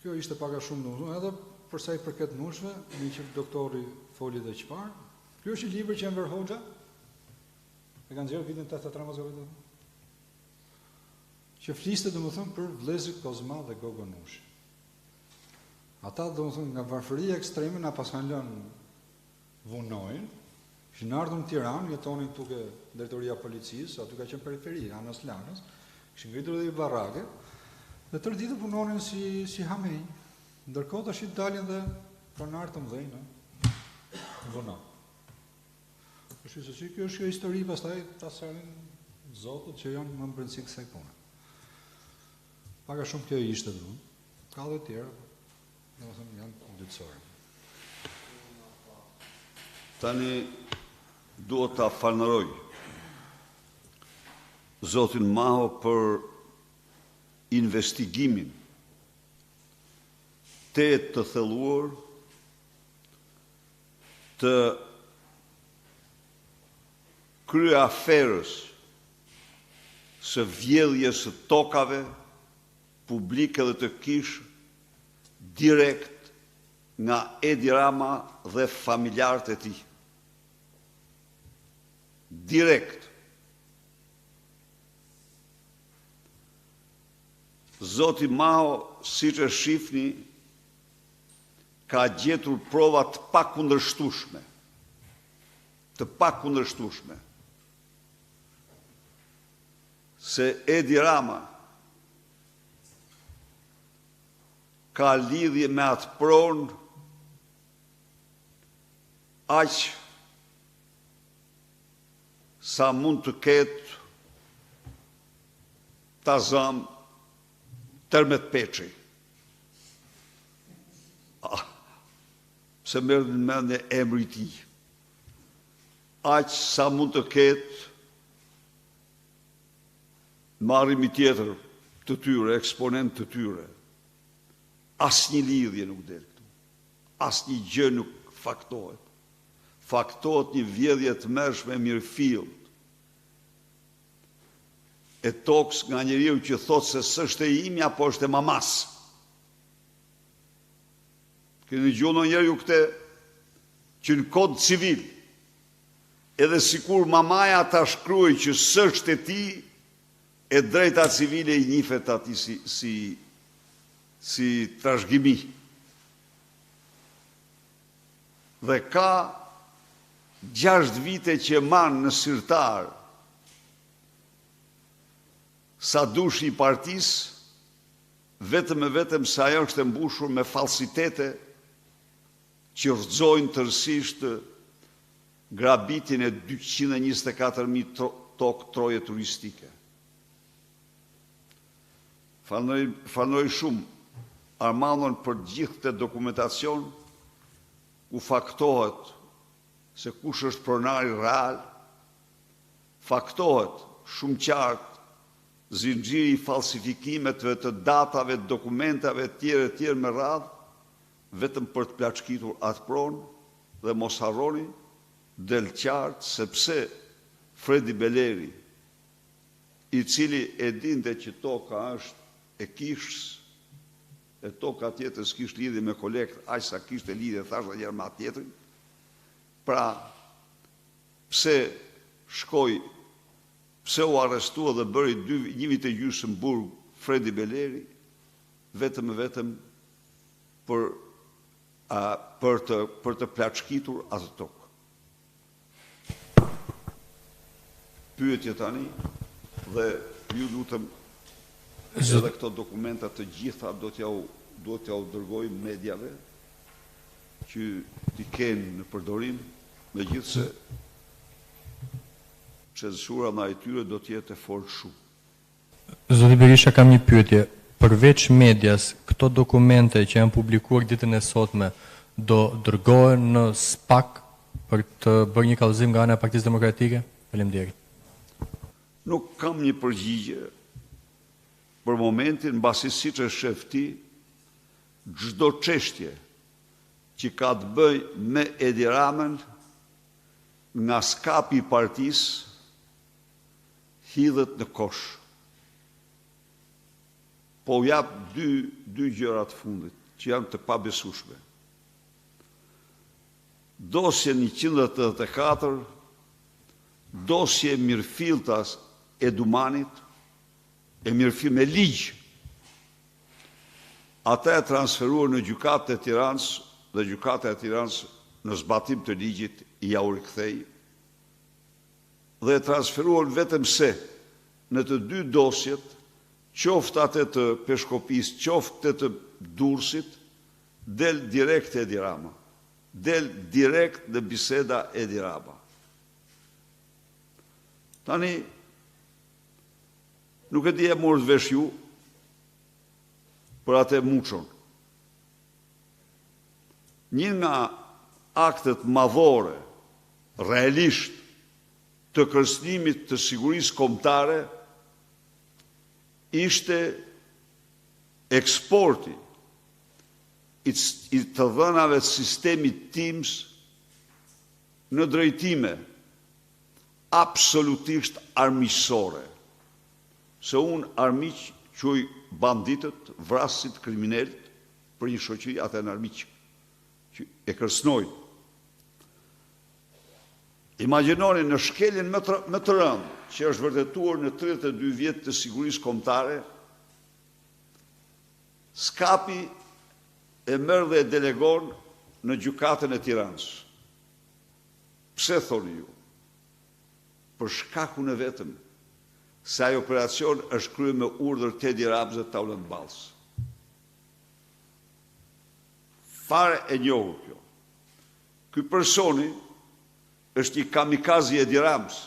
kjo ishte pak a shumë domethënë, edhe për sa i përket nushve, me që doktori foli dhe çfarë. Ky është një libër që Enver Hoxha e ka nxjerrë vitin 83 mos gaboj. Që fliste domethënë për vëllezërit Kozma dhe Gogo Nushi. Ata domethënë nga varfëria ekstreme na pas kanë lënë vunojnë, kishin ardhur në Tiranë, jetonin tuke drejtoria policisë, aty ka qenë periferi, anës Lanës, kishin ngritur dhe i barrake, dhe tërë ditë punonin si hamej. Ndërkohë tash dalin dhe pronar të mëdhenj, vono. Kështu se kjo është histori, pastaj ta sërin zotët që janë më në brendësi kësaj pune. Paka shumë kjo ishte dhunë, ka dhe tjera, domethënë janë dytësore. Tani duhet ta falënderoj zotin Maho për investigimin të thelluar të kryeaferës së vjedhjes së tokave publike dhe të kish direkt nga Edi Rama dhe familjarët e tij. Direkt. Zoti Maho, siç e shihni, ka gjetur prova të pakundërshtueshme. Të pakundërshtueshme. Se Edi Rama ka lidhje me atë pronë aq sa mund të ketë Tazam Tërmet Peçi. Se merë në mendje emri i tij. Aq sa mund të ketë marrimi tjetër të tyre, eksponent të tyre. Asnjë lidhje nuk del këtu. Asnjë gjë nuk faktohet. Faktohet një vjedhje të mërshme mirëfillt. E toks nga njeriu që thot se s'është e imja, po është e mamas. Keni gjuhë njeri ju këte që në kod civil, edhe sikur mamaja ta shkruaj që s'është e ti, e drejta civile i njifet ati si trashëgimi. Dhe ka 6 vite që manë në sirtar sa dush i partis, vetëm e vetëm sa ajo është e mbushur me falsitete që rrëzojnë tërësisht grabitin e 224.000 tokë troje turistike. Fanoj shumë Armandon për gjithë të dokumentacion ku faktohet se kush është pronari real, faktohet shumë qartë zinxhiri i falsifikimeve të datave, të dokumentave tjere me radhë, vetëm për të plaçkitur atë pronë, dhe mos harroni del qartë sepse Fredi Beleri, i cili e dinte që toka është e kishës, e toka tjetër s'kishtë lidhje me kolekt, aq sa kishte lidhje thashtë njërë me atë tjetrin, pra pse shkoj, pse u arrestua dhe bëri 1 vit e gjysmë në burg Fredi Beleri, vetëm për të plaçkitur atë tokë. Pyetje tani, dhe ju lutem edhe këto dokumenta të gjitha do t'ja u dërgoj medjave që t'i kenë në përdorim, megjithse censura ndaj tyre do t'jetë e fortë shumë. Zoti Berisha, kam një pyetje. Përveç medias, këto dokumente që janë publikuar ditën e sotme do dërgohen në SPAK për të bërë një kallëzim nga ana e Partisë Demokratike? Faleminderit. Nuk kam një përgjigje për momentin, mbasi siç e shef ti, çdo çështje që ka të bëjë me Edi Ramën nga skapi i partisë hidhet në kosh. Po u jap dy gjëra të fundit, që janë të pabesueshme. Dosje 184, dosje mirëfilltas e Dumanit, e mirëfill me ligj. Ata e transferuar në gjykatën e Tiranës, dhe gjykata e Tiranës në zbatim të ligjit i ja u rikthei, dhe e transferuar vetëm se në të 2 dosjet, qoftë atë të Peshkopis, qoftë të Durrësit, del direkt Edi Rama. Del direkt në biseda Edi Rama. Tani, nuk e di e morë të vesh ju për atë muçon. Një nga aktet madhore, realisht, të kërcënimit të sigurisë kombëtare, ishte eksporti i të dhënave të sistemit TIMS në drejtime absolutisht armiqësore. Se unë armiq quj banditët, vrasit, kriminalët për një shoqëri atë në armiq që e kërcënojnë. Imagjinoni në shkeljen më të rëndë që është vërtetuar në 32 vjet të sigurisë kombëtare, Skapi e merr dhe e delegon në gjykatën e Tiranës. Pse thoni ju? Për shkakun e vetëm se ai operacion është kryer me urdhër të Edi Ramës dhe Taulant Ballës. Fare e njohur kjo. Ky personi është një kamikazi i Edi Ramës.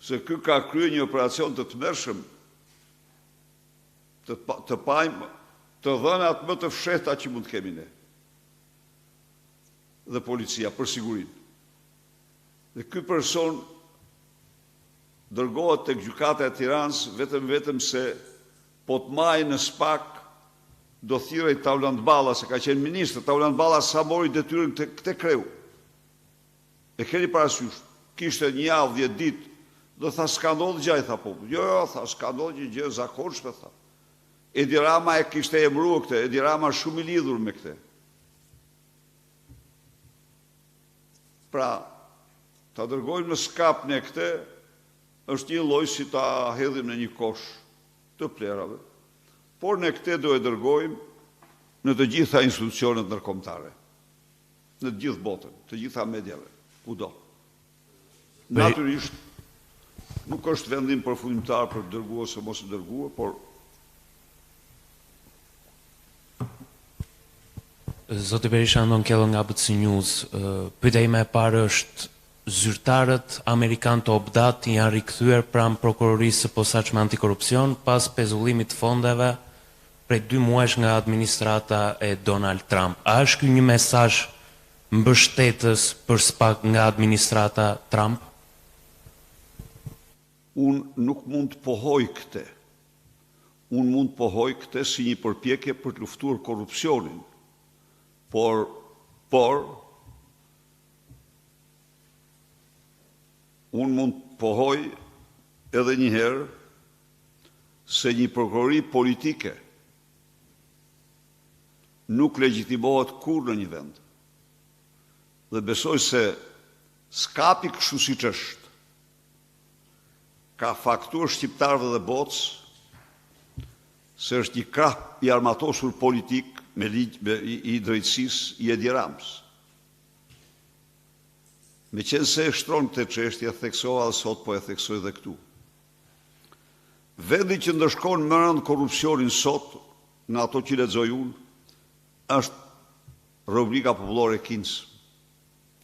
Se ky ka kryer një operacion të tmerrshëm, të pajmë, të dhënat më të fshehta që mund të kemi ne. Dhe policia për sigurinë. Dhe ky person dërgohet tek gjykata e Tiranës vetëm se po të marrë në SPAK do thirrej Taulant Balla, se ka qenë ministër. Taulant Balla sa mori detyrën te kreu. E keni parasysh, kishte një javë, 10 ditë, do tha s'ka ndodhur gjë, tha po. Jo, tha s'ka ndodhur gjë zakonshme, tha. Edi Rama e kishte emëruar këtë, Edi Rama shumë i lidhur me këtë. Pra, ta dërgojmë në skap në këtë, është një lloj si ta hedhim në një kosh të plerave. Por në këtë do e dërgojmë në të gjitha institucionet ndërkombëtare. Në të gjithë botën, të gjitha mediave, kudo. Natyrisht, nuk është vendim përfundimtar për dërguar ose mos e dërguar, por Zoti Berisha Andon Kello nga ABC News, pyetja ime e parë është, zyrtarët amerikanë të Obdat janë rikthyer pranë prokurorisë së posaçme antikorrupsion pas pezullimit të fondeve prej 2 muajsh nga administrata e Donald Trump. A është ky një mesazh mbështetës për SPAK nga administrata Trump? Unë nuk mund të pohoj këtë. Unë mund të pohoj këtë si një përpjekje për të luftuar korrupsionin. Por unë mund të pohoj edhe një herë se një prokurori politike nuk legjitimohet kur në një vend. Dhe besoj se skapi kështu siç është, ka fakturë shqiptarëve dhe botës, se është një krah i armatosur politik me i drejtësisë i Edi Ramës. Me qenë se e shtron këtë çështje, theksova dhe sot, po e theksoj dhe këtu. Vendi që ndëshkon më rënd korrupsionin sot, në ato që lexoj unë, është Republika Popullore e Kinës.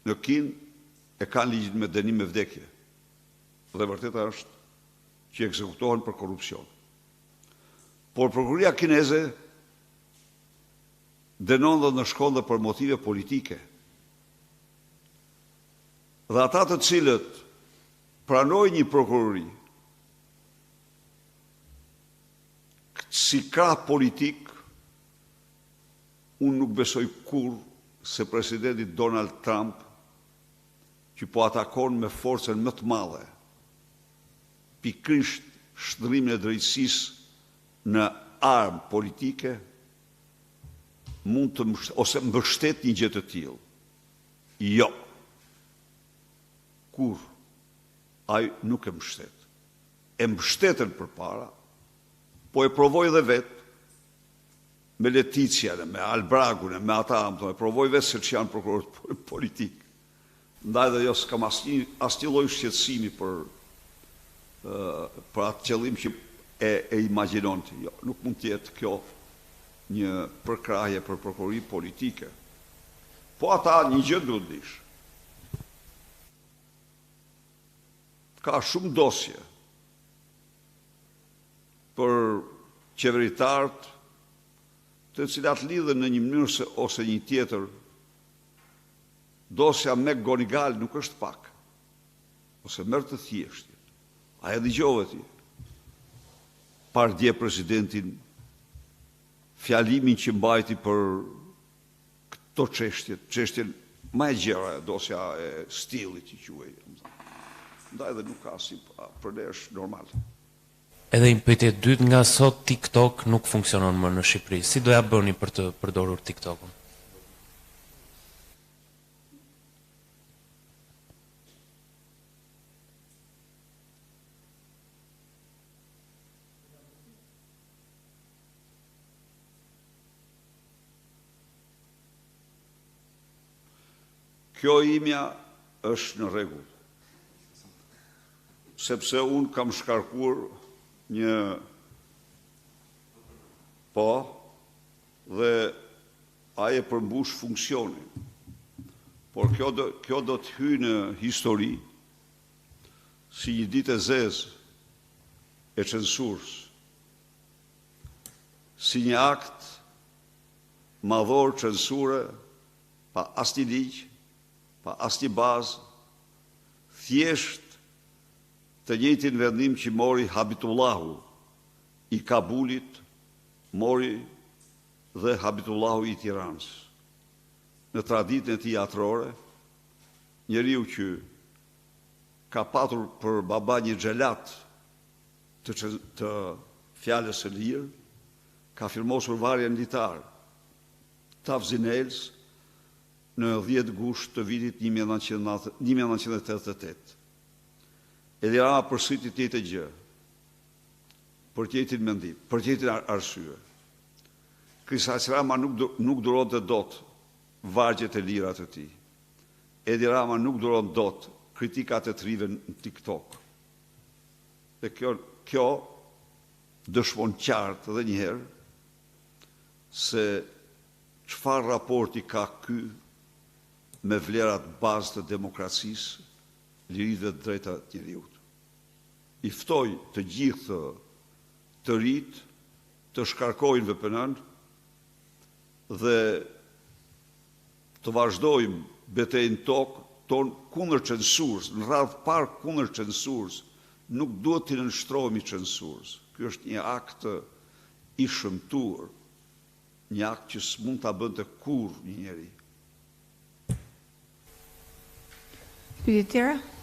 Në Kinë e kanë ligjin me dënim me vdekje. Dhe vërteta është që ekzekutohen për korrupsion. Por prokuroria kineze dënon dhe ndëshkon dhe për motive politike. Dhe ata të cilët pranojnë një prokurori si krah politik, unë nuk besoj kur se presidenti Donald Trump, që po atakon me forcën më të madhe, pikërisht shndrimin e drejtësisë në armë politike, mund të ose mbështet një gjë të tillë. Jo. Kur ai nuk e mbështet. E mbështetën përpara, po e provoi dhe vetë me Letician, me Albragun, me ata, e provoi vetë se që janë prokurorë politik. Ndaj dhe jo s'kam asnjë lloj shqetësimi për atë qëllim që e imagjinon ti. Jo, nuk mund të jetë kjo një përkrahje për prokurori politike. Po ata një gjë duhet dish. Ka shumë dosje për qeveritarët të cilat lidhen në një mënyrë ose një tjetër. Dosja me Gonigal nuk është pak, ose merr të thjeshtë. A e dëgjove ti? Par dje presidentin fjalimin që mbajti për këto çështjen më e gjera, dosja e stilit që quhej. Ndaj dhe nuk ka si për ne është normal. Edhe një pyetje e dytë, nga sot TikTok nuk funksionon më në Shqipëri. Si do ja bëni për të përdorur TikTokun? Kjo imja është në rregull, sepse unë kam shkarkuar një dhe aje përmbush funksionin. Por kjo do të hyjë në histori si një ditë e zezë e censurës, si një akt madhor censure pa asnjë ligj, pa asnjë bazë, thjesht të njëjtin vendim që mori Habibullahu i Kabulit, mori dhe Habibullahu i Tiranës. Në traditën e tij atrore, njeriu që ka patur për baba një xhelat të fjalës së lirë, ka firmosur varjen litar Tavzinels në 10 gusht të vitit 1988. Edi Rama përsëri të njëjtë gjë, për të njëjtin mendim, për të njëjtin arsye. Krishterë Rama nuk duronte dot vargjet e lira të tij. Edi Rama nuk duron dot kritikat e të rive në TikTok. Dhe kjo dëshmon qartë edhe një herë se çfarë raporti ka ky me vlerat bazë të demokracisë, liritë dhe drejta të njeriut. I ftoj të gjithë të rit të shkarkojnë VPN-n dhe të vazhdojmë betejën tonë kundër censurës, në radhë parë kundër censurës, nuk duhet të nënshtrohemi censurës. Ky është një akt i shëmtuar, një akt që s'mund ta bënte kurrë një njeri. Pyetje tjera?